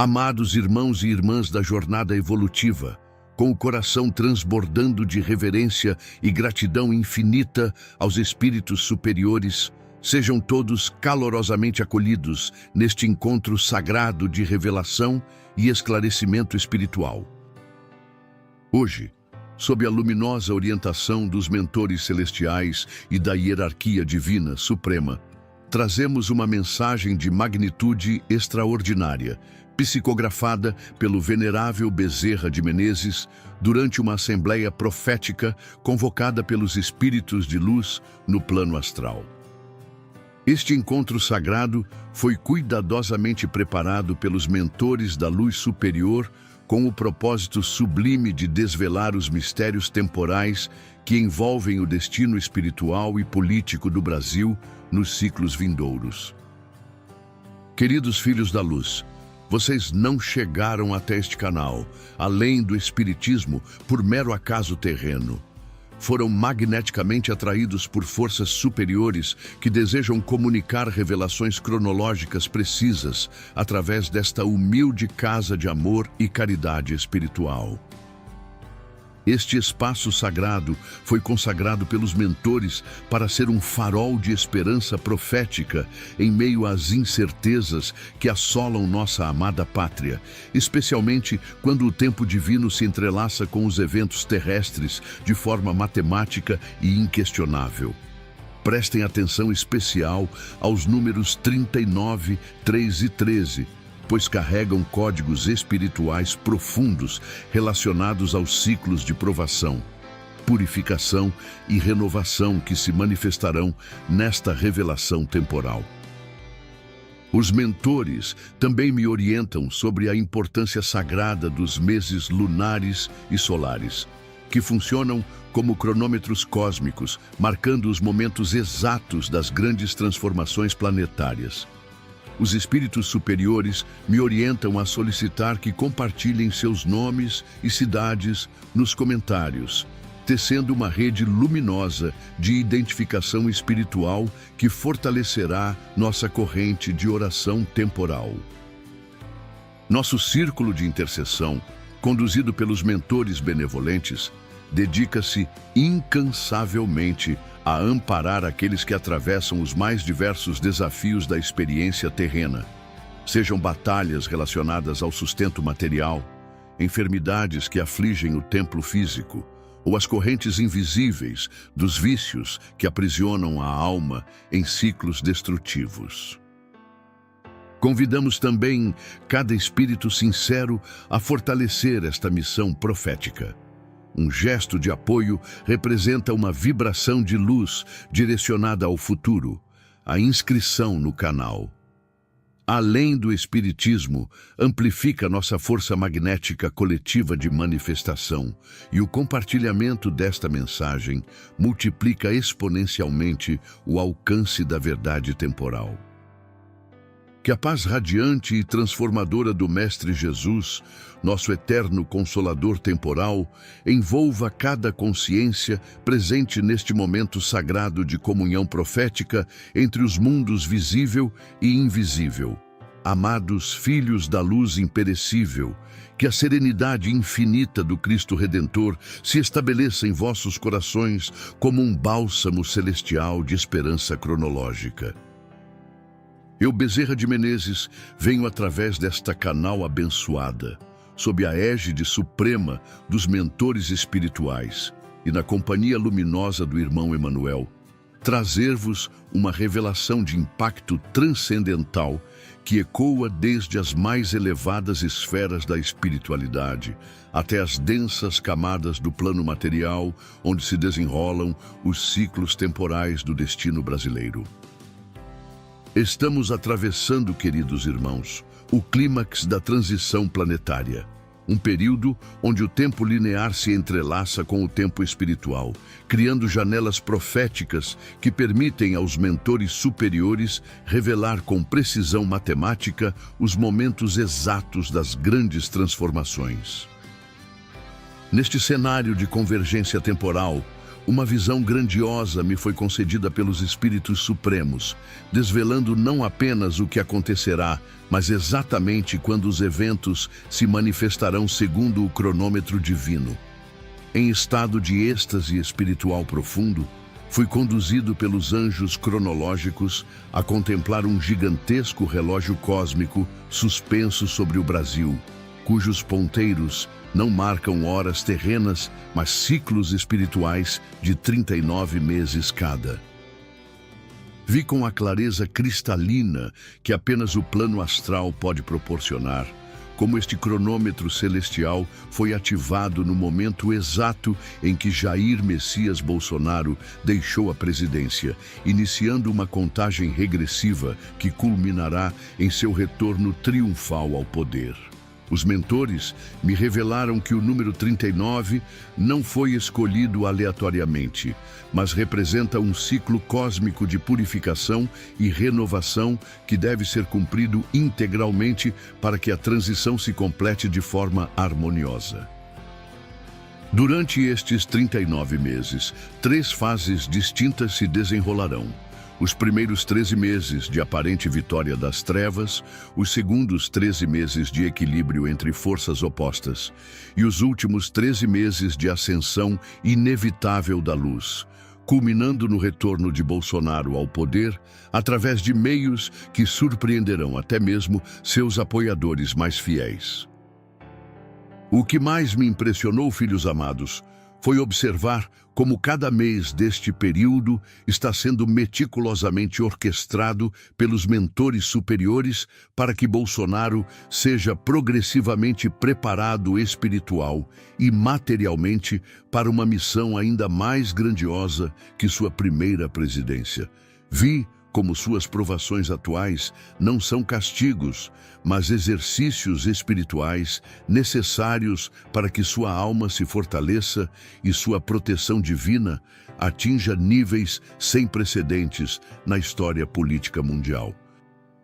Amados irmãos e irmãs da jornada evolutiva, com o coração transbordando de reverência e gratidão infinita aos espíritos superiores, sejam todos calorosamente acolhidos neste encontro sagrado de revelação e esclarecimento espiritual. Hoje, sob a luminosa orientação dos mentores celestiais e da hierarquia divina suprema, trazemos uma mensagem de magnitude extraordinária, psicografada pelo venerável Bezerra de Menezes durante uma assembleia profética convocada pelos espíritos de luz no plano astral. Este encontro sagrado foi cuidadosamente preparado pelos mentores da luz superior com o propósito sublime de desvelar os mistérios temporais que envolvem o destino espiritual e político do Brasil nos ciclos vindouros. Queridos filhos da luz, vocês não chegaram até este canal, além do espiritismo, por mero acaso terreno. Foram magneticamente atraídos por forças superiores que desejam comunicar revelações cronológicas precisas através desta humilde casa de amor e caridade espiritual. Este espaço sagrado foi consagrado pelos mentores para ser um farol de esperança profética em meio às incertezas que assolam nossa amada pátria, especialmente quando o tempo divino se entrelaça com os eventos terrestres de forma matemática e inquestionável. Prestem atenção especial aos números 39, 3 e 13, pois carregam códigos espirituais profundos relacionados aos ciclos de provação, purificação e renovação que se manifestarão nesta revelação temporal. Os mentores também me orientam sobre a importância sagrada dos meses lunares e solares, que funcionam como cronômetros cósmicos, marcando os momentos exatos das grandes transformações planetárias. Os espíritos superiores me orientam a solicitar que compartilhem seus nomes e cidades nos comentários, tecendo uma rede luminosa de identificação espiritual que fortalecerá nossa corrente de oração temporal. Nosso círculo de intercessão, conduzido pelos mentores benevolentes, dedica-se incansavelmente a amparar aqueles que atravessam os mais diversos desafios da experiência terrena, sejam batalhas relacionadas ao sustento material, enfermidades que afligem o templo físico, ou as correntes invisíveis dos vícios que aprisionam a alma em ciclos destrutivos. Convidamos também cada espírito sincero a fortalecer esta missão profética. Um gesto de apoio representa uma vibração de luz direcionada ao futuro, a inscrição no canal. Além do espiritismo, amplifica nossa força magnética coletiva de manifestação e o compartilhamento desta mensagem multiplica exponencialmente o alcance da verdade temporal. Que a paz radiante e transformadora do Mestre Jesus, nosso eterno Consolador temporal, envolva cada consciência presente neste momento sagrado de comunhão profética entre os mundos visível e invisível. Amados filhos da luz imperecível, que a serenidade infinita do Cristo Redentor se estabeleça em vossos corações como um bálsamo celestial de esperança cronológica. Eu, Bezerra de Menezes, venho através desta canal abençoada, sob a égide suprema dos mentores espirituais e na companhia luminosa do irmão Emanuel, trazer-vos uma revelação de impacto transcendental que ecoa desde as mais elevadas esferas da espiritualidade até as densas camadas do plano material, onde se desenrolam os ciclos temporais do destino brasileiro. Estamos atravessando, queridos irmãos, o clímax da transição planetária, um período onde o tempo linear se entrelaça com o tempo espiritual, criando janelas proféticas que permitem aos mentores superiores revelar com precisão matemática os momentos exatos das grandes transformações. Neste cenário de convergência temporal, Uma visão grandiosa me foi concedida pelos Espíritos Supremos, desvelando não apenas o que acontecerá, mas exatamente quando os eventos se manifestarão segundo o cronômetro divino. Em estado de êxtase espiritual profundo, fui conduzido pelos anjos cronológicos a contemplar um gigantesco relógio cósmico suspenso sobre o Brasil, cujos ponteiros não marcam horas terrenas, mas ciclos espirituais de 39 meses cada. Vi com a clareza cristalina que apenas o plano astral pode proporcionar, como este cronômetro celestial foi ativado no momento exato em que Jair Messias Bolsonaro deixou a presidência, iniciando uma contagem regressiva que culminará em seu retorno triunfal ao poder. Os mentores me revelaram que o número 39 não foi escolhido aleatoriamente, mas representa um ciclo cósmico de purificação e renovação que deve ser cumprido integralmente para que a transição se complete de forma harmoniosa. Durante estes 39 meses, 3 fases distintas se desenrolarão. Os primeiros 13 meses de aparente vitória das trevas, os segundos 13 meses de equilíbrio entre forças opostas e os últimos 13 meses de ascensão inevitável da luz, culminando no retorno de Bolsonaro ao poder através de meios que surpreenderão até mesmo seus apoiadores mais fiéis. O que mais me impressionou, filhos amados, foi observar como cada mês deste período está sendo meticulosamente orquestrado pelos mentores superiores para que Bolsonaro seja progressivamente preparado espiritual e materialmente para uma missão ainda mais grandiosa que sua primeira presidência. Vi como suas provações atuais não são castigos, mas exercícios espirituais necessários para que sua alma se fortaleça e sua proteção divina atinja níveis sem precedentes na história política mundial.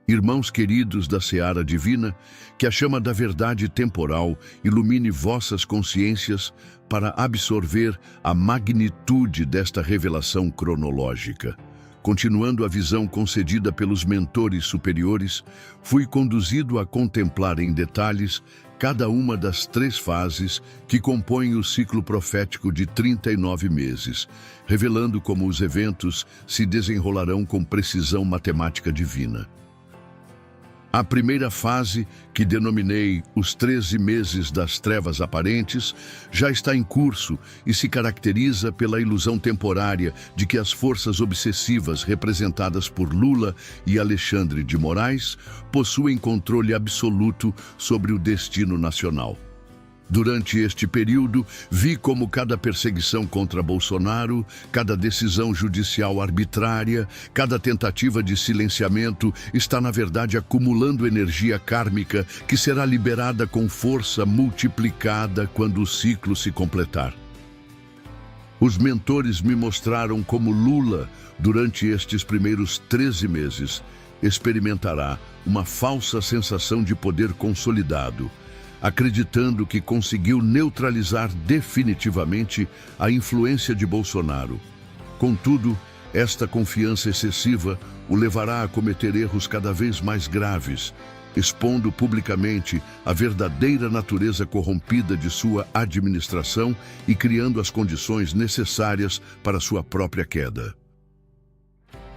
Irmãos queridos da seara divina, que a chama da verdade temporal ilumine vossas consciências para absorver a magnitude desta revelação cronológica. Continuando a visão concedida pelos mentores superiores, fui conduzido a contemplar em detalhes cada uma das 3 fases que compõem o ciclo profético de 39 meses, revelando como os eventos se desenrolarão com precisão matemática divina. A primeira fase, que denominei os 13 meses das trevas aparentes, já está em curso e se caracteriza pela ilusão temporária de que as forças obsessivas representadas por Lula e Alexandre de Moraes possuem controle absoluto sobre o destino nacional. Durante este período, vi como cada perseguição contra Bolsonaro, cada decisão judicial arbitrária, cada tentativa de silenciamento está, na verdade, acumulando energia kármica que será liberada com força multiplicada quando o ciclo se completar. Os mentores me mostraram como Lula, durante estes primeiros 13 meses, experimentará uma falsa sensação de poder consolidado, acreditando que conseguiu neutralizar definitivamente a influência de Bolsonaro. Contudo, esta confiança excessiva o levará a cometer erros cada vez mais graves, expondo publicamente a verdadeira natureza corrompida de sua administração e criando as condições necessárias para sua própria queda.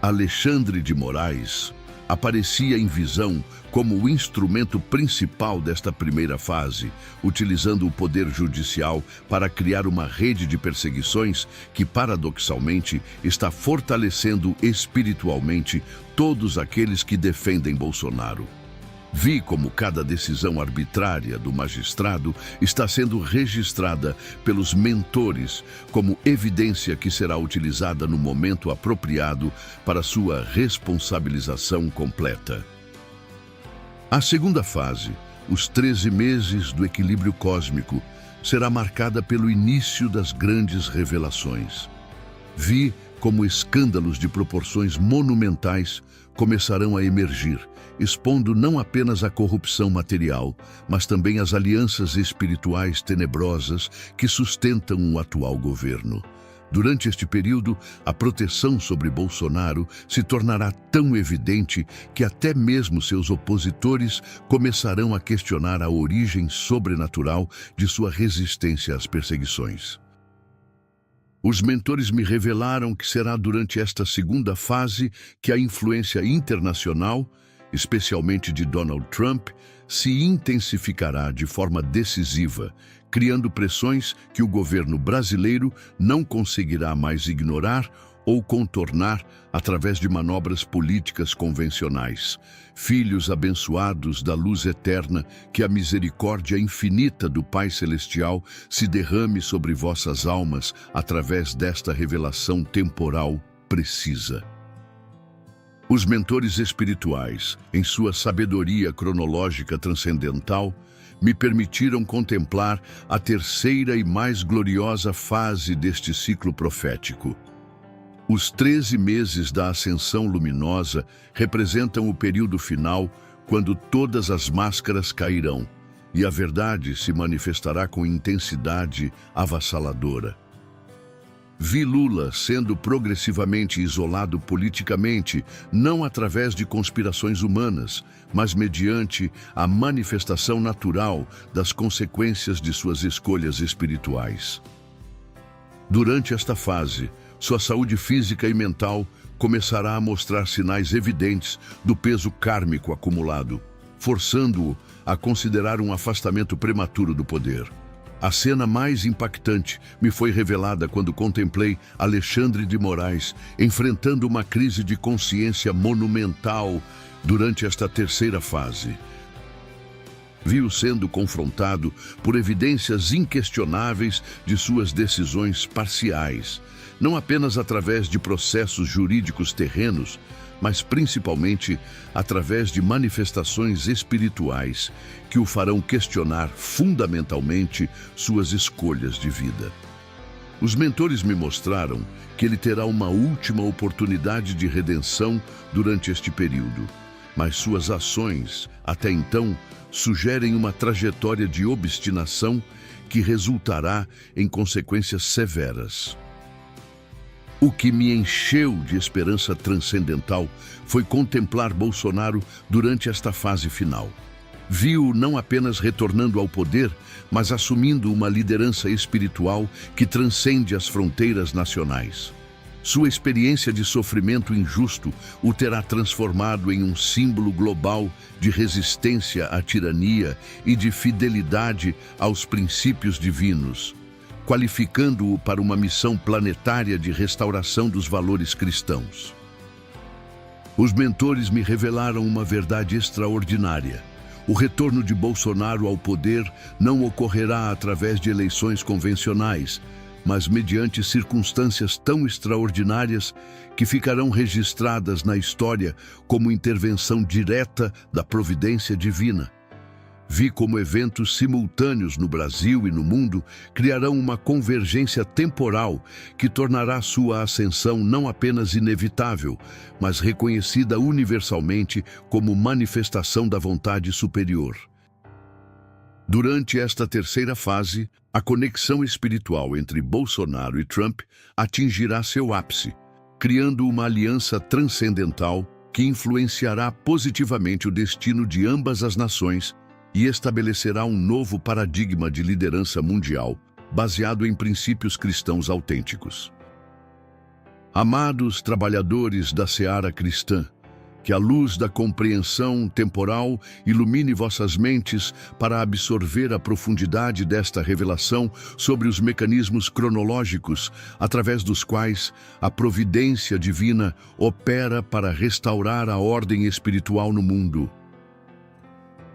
Alexandre de Moraes aparecia em visão como o instrumento principal desta primeira fase, utilizando o poder judicial para criar uma rede de perseguições que, paradoxalmente, está fortalecendo espiritualmente todos aqueles que defendem Bolsonaro. Vi como cada decisão arbitrária do magistrado está sendo registrada pelos mentores como evidência que será utilizada no momento apropriado para sua responsabilização completa. A segunda fase, os 13 meses do equilíbrio cósmico, será marcada pelo início das grandes revelações. Vi como escândalos de proporções monumentais começarão a emergir, expondo não apenas a corrupção material, mas também as alianças espirituais tenebrosas que sustentam o atual governo. Durante este período, a proteção sobre Bolsonaro se tornará tão evidente que até mesmo seus opositores começarão a questionar a origem sobrenatural de sua resistência às perseguições. Os mentores me revelaram que será durante esta segunda fase que a influência internacional, especialmente de Donald Trump, se intensificará de forma decisiva, criando pressões que o governo brasileiro não conseguirá mais ignorar ou contornar através de manobras políticas convencionais. Filhos abençoados da luz eterna, que a misericórdia infinita do Pai Celestial se derrame sobre vossas almas através desta revelação temporal precisa. Os mentores espirituais, em sua sabedoria cronológica transcendental, me permitiram contemplar a terceira e mais gloriosa fase deste ciclo profético. Os 13 meses da ascensão luminosa representam o período final, quando todas as máscaras cairão e a verdade se manifestará com intensidade avassaladora. Vi Lula sendo progressivamente isolado politicamente, não através de conspirações humanas, mas mediante a manifestação natural das consequências de suas escolhas espirituais. Durante esta fase, sua saúde física e mental começará a mostrar sinais evidentes do peso kármico acumulado, forçando-o a considerar um afastamento prematuro do poder. A cena mais impactante me foi revelada quando contemplei Alexandre de Moraes enfrentando uma crise de consciência monumental durante esta terceira fase. Vi-o sendo confrontado por evidências inquestionáveis de suas decisões parciais, não apenas através de processos jurídicos terrenos, mas principalmente através de manifestações espirituais que o farão questionar fundamentalmente suas escolhas de vida. Os mentores me mostraram que ele terá uma última oportunidade de redenção durante este período, mas suas ações, até então, sugerem uma trajetória de obstinação que resultará em consequências severas. O que me encheu de esperança transcendental foi contemplar Bolsonaro durante esta fase final. Vi-o não apenas retornando ao poder, mas assumindo uma liderança espiritual que transcende as fronteiras nacionais. Sua experiência de sofrimento injusto o terá transformado em um símbolo global de resistência à tirania e de fidelidade aos princípios divinos, qualificando-o para uma missão planetária de restauração dos valores cristãos. Os mentores me revelaram uma verdade extraordinária. O retorno de Bolsonaro ao poder não ocorrerá através de eleições convencionais, mas mediante circunstâncias tão extraordinárias que ficarão registradas na história como intervenção direta da providência divina. Vi como eventos simultâneos no Brasil e no mundo criarão uma convergência temporal que tornará sua ascensão não apenas inevitável, mas reconhecida universalmente como manifestação da vontade superior. Durante esta terceira fase, a conexão espiritual entre Bolsonaro e Trump atingirá seu ápice, criando uma aliança transcendental que influenciará positivamente o destino de ambas as nações e estabelecerá um novo paradigma de liderança mundial, baseado em princípios cristãos autênticos. Amados trabalhadores da seara cristã, que a luz da compreensão temporal ilumine vossas mentes para absorver a profundidade desta revelação sobre os mecanismos cronológicos através dos quais a providência divina opera para restaurar a ordem espiritual no mundo.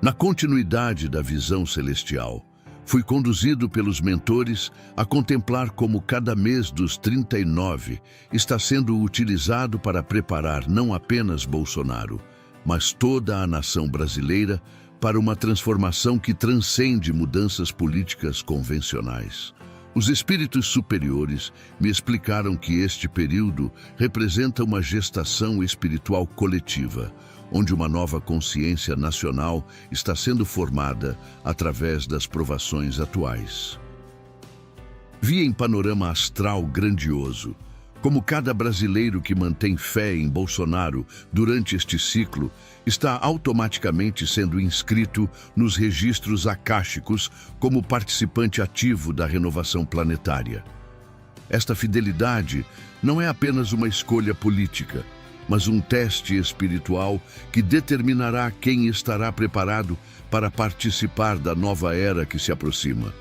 Na continuidade da visão celestial, fui conduzido pelos mentores a contemplar como cada mês dos 39 está sendo utilizado para preparar não apenas Bolsonaro, mas toda a nação brasileira para uma transformação que transcende mudanças políticas convencionais. Os espíritos superiores me explicaram que este período representa uma gestação espiritual coletiva, onde uma nova consciência nacional está sendo formada através das provações atuais. Vi em panorama astral grandioso como cada brasileiro que mantém fé em Bolsonaro durante este ciclo está automaticamente sendo inscrito nos registros akáshicos como participante ativo da renovação planetária. Esta fidelidade não é apenas uma escolha política, mas um teste espiritual que determinará quem estará preparado para participar da nova era que se aproxima.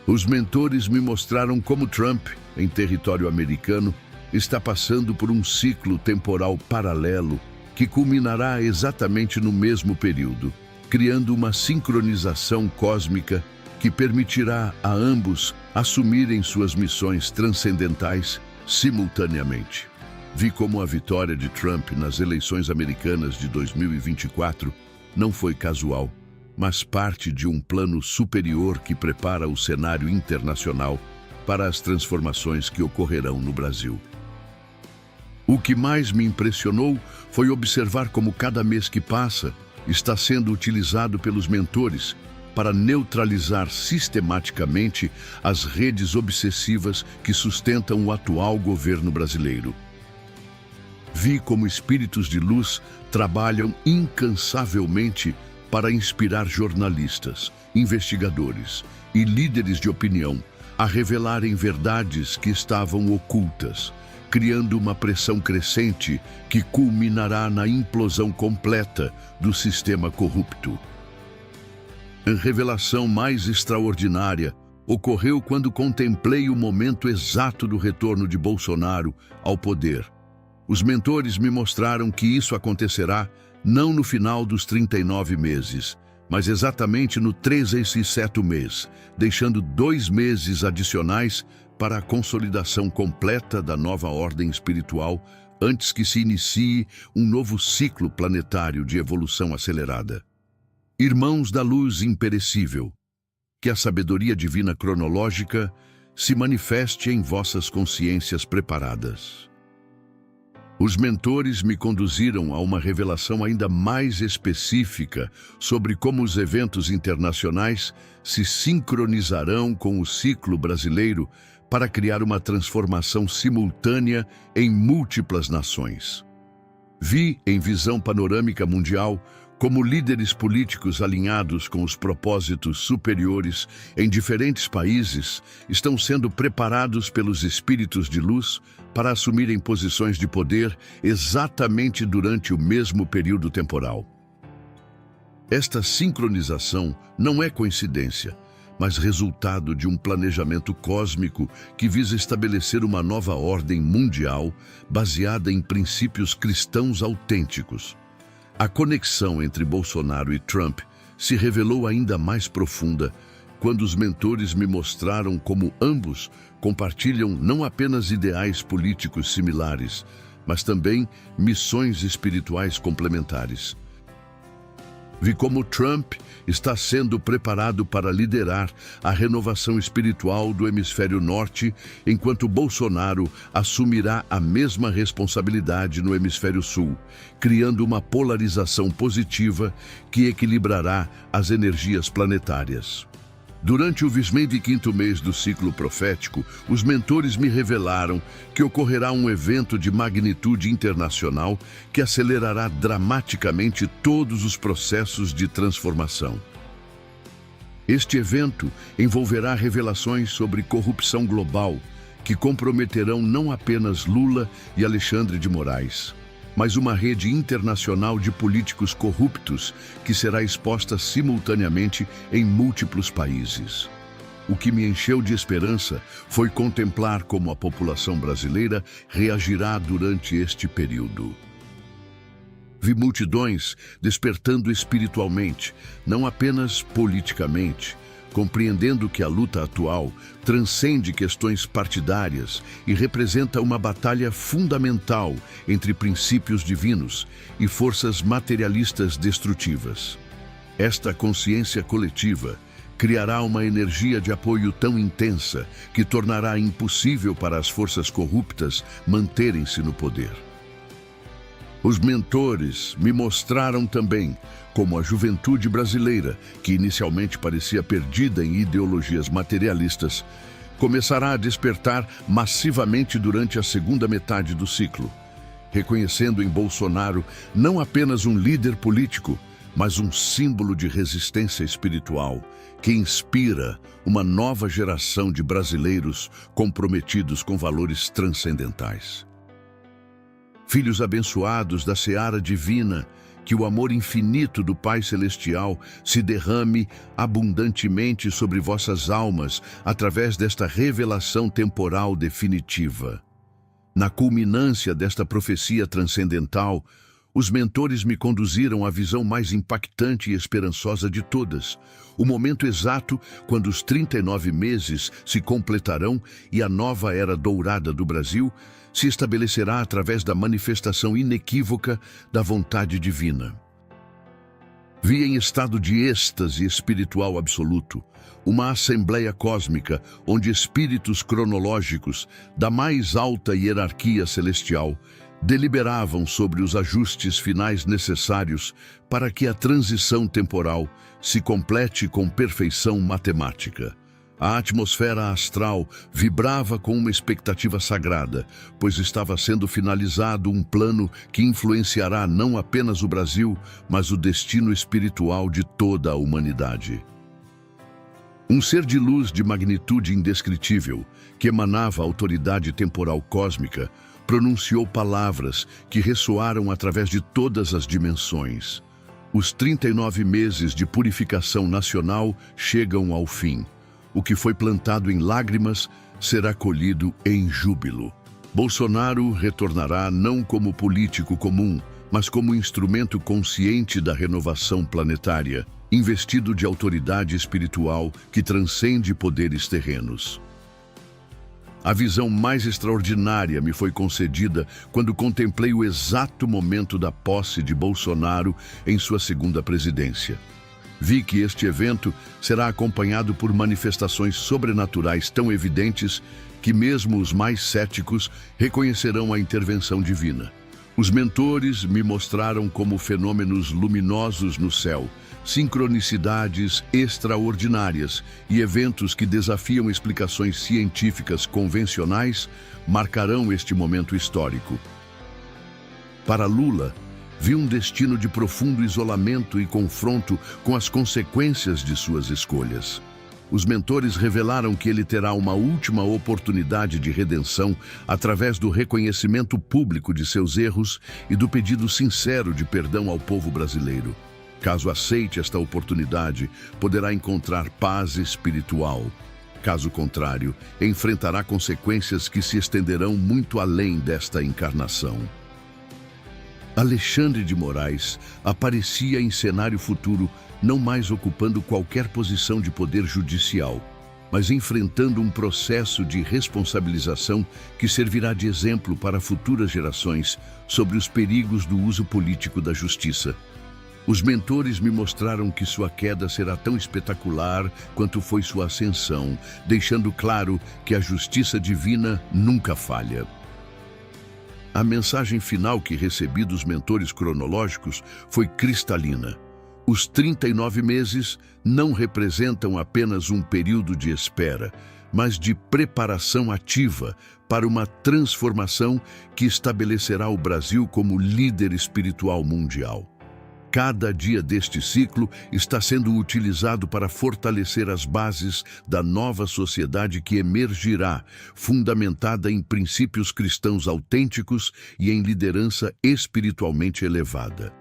Os mentores me mostraram como Trump, em território americano, está passando por um ciclo temporal paralelo que culminará exatamente no mesmo período, criando uma sincronização cósmica que permitirá a ambos assumirem suas missões transcendentais simultaneamente. Vi como a vitória de Trump nas eleições americanas de 2024 não foi casual, mas parte de um plano superior que prepara o cenário internacional para as transformações que ocorrerão no Brasil. O que mais me impressionou foi observar como cada mês que passa está sendo utilizado pelos mentores para neutralizar sistematicamente as redes obsessivas que sustentam o atual governo brasileiro. Vi como espíritos de luz trabalham incansavelmente para inspirar jornalistas, investigadores e líderes de opinião a revelarem verdades que estavam ocultas, criando uma pressão crescente que culminará na implosão completa do sistema corrupto. A revelação mais extraordinária ocorreu quando contemplei o momento exato do retorno de Bolsonaro ao poder. Os mentores me mostraram que isso acontecerá não no final dos 39 meses, mas exatamente no 37º mês, deixando 2 meses adicionais para a consolidação completa da nova ordem espiritual antes que se inicie um novo ciclo planetário de evolução acelerada. Irmãos da luz imperecível, que a sabedoria divina cronológica se manifeste em vossas consciências preparadas. Os mentores me conduziram a uma revelação ainda mais específica sobre como os eventos internacionais se sincronizarão com o ciclo brasileiro para criar uma transformação simultânea em múltiplas nações. Vi, em visão panorâmica mundial, como líderes políticos alinhados com os propósitos superiores em diferentes países estão sendo preparados pelos espíritos de luz para assumirem posições de poder exatamente durante o mesmo período temporal. Esta sincronização não é coincidência, mas resultado de um planejamento cósmico que visa estabelecer uma nova ordem mundial baseada em princípios cristãos autênticos. A conexão entre Bolsonaro e Trump se revelou ainda mais profunda quando os mentores me mostraram como ambos compartilham não apenas ideais políticos similares, mas também missões espirituais complementares. Vi como Trump está sendo preparado para liderar a renovação espiritual do hemisfério norte, enquanto Bolsonaro assumirá a mesma responsabilidade no hemisfério sul, criando uma polarização positiva que equilibrará as energias planetárias. Durante o 25º mês do ciclo profético, os mentores me revelaram que ocorrerá um evento de magnitude internacional que acelerará dramaticamente todos os processos de transformação. Este evento envolverá revelações sobre corrupção global que comprometerão não apenas Lula e Alexandre de Moraes, mas uma rede internacional de políticos corruptos que será exposta simultaneamente em múltiplos países. O que me encheu de esperança foi contemplar como a população brasileira reagirá durante este período. Vi multidões despertando espiritualmente, não apenas politicamente, compreendendo que a luta atual transcende questões partidárias e representa uma batalha fundamental entre princípios divinos e forças materialistas destrutivas. Esta consciência coletiva criará uma energia de apoio tão intensa que tornará impossível para as forças corruptas manterem-se no poder. Os mentores me mostraram também como a juventude brasileira, que inicialmente parecia perdida em ideologias materialistas, começará a despertar massivamente durante a segunda metade do ciclo, reconhecendo em Bolsonaro não apenas um líder político, mas um símbolo de resistência espiritual que inspira uma nova geração de brasileiros comprometidos com valores transcendentais. Filhos abençoados da seara divina, que o amor infinito do Pai Celestial se derrame abundantemente sobre vossas almas através desta revelação temporal definitiva. Na culminância desta profecia transcendental, os mentores me conduziram à visão mais impactante e esperançosa de todas, o momento exato quando os 39 meses se completarão e a nova era dourada do Brasil se estabelecerá através da manifestação inequívoca da vontade divina. Vi em estado de êxtase espiritual absoluto uma assembleia cósmica onde espíritos cronológicos da mais alta hierarquia celestial deliberavam sobre os ajustes finais necessários para que a transição temporal se complete com perfeição matemática. A atmosfera astral vibrava com uma expectativa sagrada, pois estava sendo finalizado um plano que influenciará não apenas o Brasil, mas o destino espiritual de toda a humanidade. Um ser de luz de magnitude indescritível, que emanava a autoridade temporal cósmica, pronunciou palavras que ressoaram através de todas as dimensões. Os 39 meses de purificação nacional chegam ao fim. O que foi plantado em lágrimas será colhido em júbilo. Bolsonaro retornará não como político comum, mas como instrumento consciente da renovação planetária, investido de autoridade espiritual que transcende poderes terrenos. A visão mais extraordinária me foi concedida quando contemplei o exato momento da posse de Bolsonaro em sua segunda presidência. Vi que este evento será acompanhado por manifestações sobrenaturais tão evidentes que mesmo os mais céticos reconhecerão a intervenção divina. Os mentores me mostraram como fenômenos luminosos no céu, sincronicidades extraordinárias e eventos que desafiam explicações científicas convencionais marcarão este momento histórico. Para Lula, vi um destino de profundo isolamento e confronto com as consequências de suas escolhas. Os mentores revelaram que ele terá uma última oportunidade de redenção através do reconhecimento público de seus erros e do pedido sincero de perdão ao povo brasileiro. Caso aceite esta oportunidade, poderá encontrar paz espiritual. Caso contrário, enfrentará consequências que se estenderão muito além desta encarnação. Alexandre de Moraes aparecia em cenário futuro não mais ocupando qualquer posição de poder judicial, mas enfrentando um processo de responsabilização que servirá de exemplo para futuras gerações sobre os perigos do uso político da justiça. Os mentores me mostraram que sua queda será tão espetacular quanto foi sua ascensão, deixando claro que a justiça divina nunca falha. A mensagem final que recebi dos mentores cronológicos foi cristalina. Os 39 meses não representam apenas um período de espera, mas de preparação ativa para uma transformação que estabelecerá o Brasil como líder espiritual mundial. Cada dia deste ciclo está sendo utilizado para fortalecer as bases da nova sociedade que emergirá, fundamentada em princípios cristãos autênticos e em liderança espiritualmente elevada.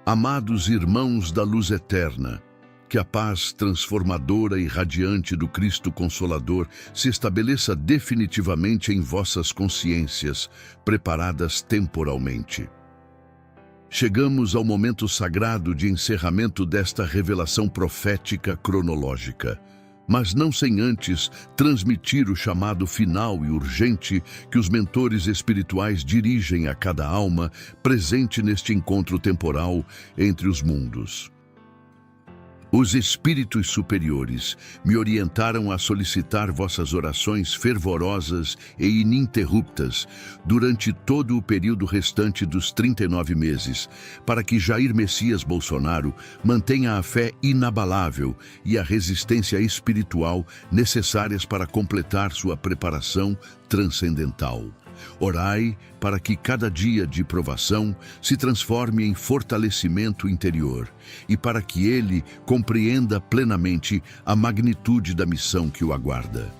Amados irmãos da luz eterna, que a paz transformadora e radiante do Cristo Consolador se estabeleça definitivamente em vossas consciências, preparadas temporalmente. Chegamos ao momento sagrado de encerramento desta revelação profética cronológica, mas não sem antes transmitir o chamado final e urgente que os mentores espirituais dirigem a cada alma presente neste encontro temporal entre os mundos. Os espíritos superiores me orientaram a solicitar vossas orações fervorosas e ininterruptas durante todo o período restante dos 39 meses, para que Jair Messias Bolsonaro mantenha a fé inabalável e a resistência espiritual necessárias para completar sua preparação transcendental. Orai para que cada dia de provação se transforme em fortalecimento interior e para que ele compreenda plenamente a magnitude da missão que o aguarda.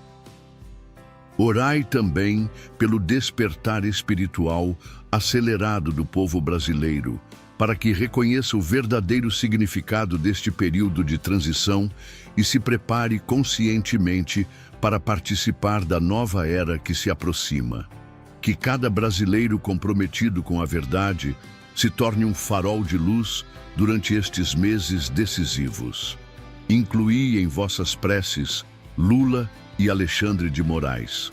Orai também pelo despertar espiritual acelerado do povo brasileiro, para que reconheça o verdadeiro significado deste período de transição e se prepare conscientemente para participar da nova era que se aproxima. Que cada brasileiro comprometido com a verdade se torne um farol de luz durante estes meses decisivos. Incluí em vossas preces Lula e Alexandre de Moraes,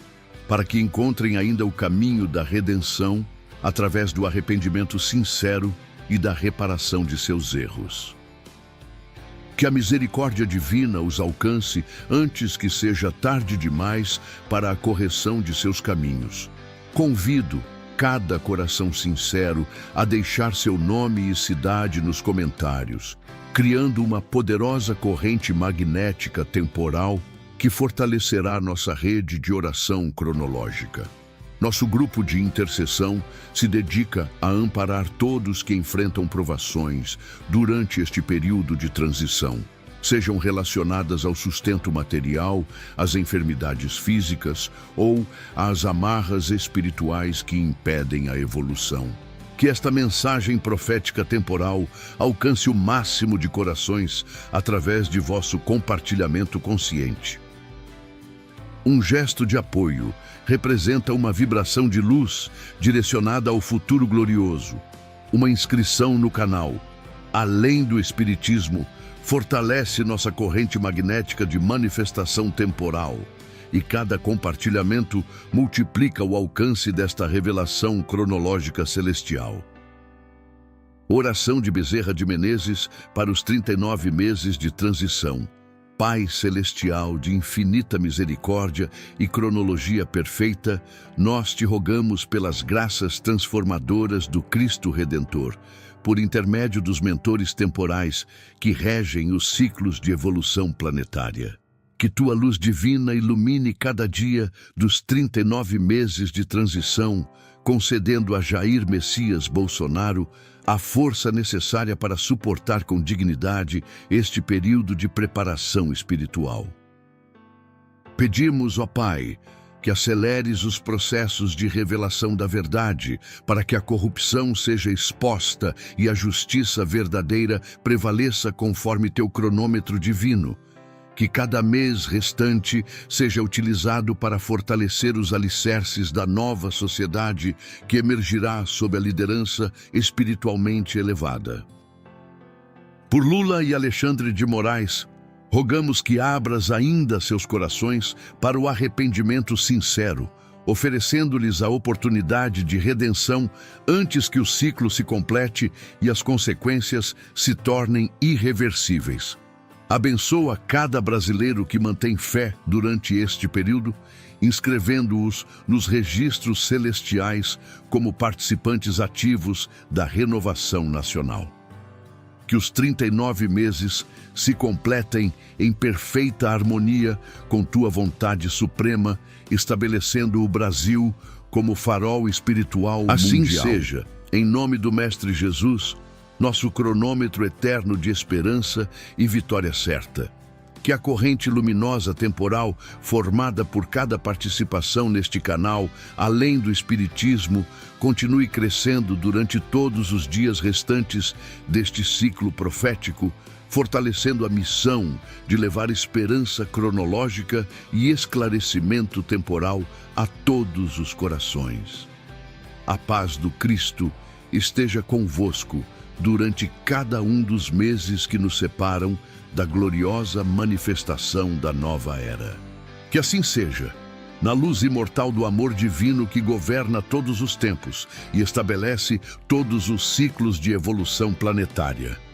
para que encontrem ainda o caminho da redenção através do arrependimento sincero e da reparação de seus erros. Que a misericórdia divina os alcance antes que seja tarde demais para a correção de seus caminhos. Convido cada coração sincero a deixar seu nome e cidade nos comentários, criando uma poderosa corrente magnética temporal que fortalecerá nossa rede de oração cronológica. Nosso grupo de intercessão se dedica a amparar todos que enfrentam provações durante este período de transição, sejam relacionadas ao sustento material, às enfermidades físicas ou às amarras espirituais que impedem a evolução. Que esta mensagem profética temporal alcance o máximo de corações através de vosso compartilhamento consciente. Um gesto de apoio representa uma vibração de luz direcionada ao futuro glorioso. Uma inscrição no canal, Além do Espiritismo, fortalece nossa corrente magnética de manifestação temporal, e cada compartilhamento multiplica o alcance desta revelação cronológica celestial. Oração de Bezerra de Menezes para os 39 meses de transição. Pai Celestial de infinita misericórdia e cronologia perfeita, nós te rogamos pelas graças transformadoras do Cristo Redentor, por intermédio dos mentores temporais que regem os ciclos de evolução planetária. Que tua luz divina ilumine cada dia dos 39 meses de transição, concedendo a Jair Messias Bolsonaro a força necessária para suportar com dignidade este período de preparação espiritual. Pedimos, ó Pai, que aceleres os processos de revelação da verdade, para que a corrupção seja exposta e a justiça verdadeira prevaleça conforme teu cronômetro divino. Que cada mês restante seja utilizado para fortalecer os alicerces da nova sociedade que emergirá sob a liderança espiritualmente elevada. Por Lula e Alexandre de Moraes, rogamos que abras ainda seus corações para o arrependimento sincero, oferecendo-lhes a oportunidade de redenção antes que o ciclo se complete e as consequências se tornem irreversíveis. Abençoa cada brasileiro que mantém fé durante este período, inscrevendo-os nos registros celestiais como participantes ativos da renovação nacional. Que os 39 meses se completem em perfeita harmonia com tua vontade suprema, estabelecendo o Brasil como farol espiritual mundial. Assim seja, em nome do Mestre Jesus, nosso cronômetro eterno de esperança e vitória certa. Que a corrente luminosa temporal formada por cada participação neste canal, além do Espiritismo, continue crescendo durante todos os dias restantes deste ciclo profético, fortalecendo a missão de levar esperança cronológica e esclarecimento temporal a todos os corações. A paz do Cristo esteja convosco durante cada um dos meses que nos separam da gloriosa manifestação da nova era. Que assim seja, na luz imortal do amor divino que governa todos os tempos e estabelece todos os ciclos de evolução planetária.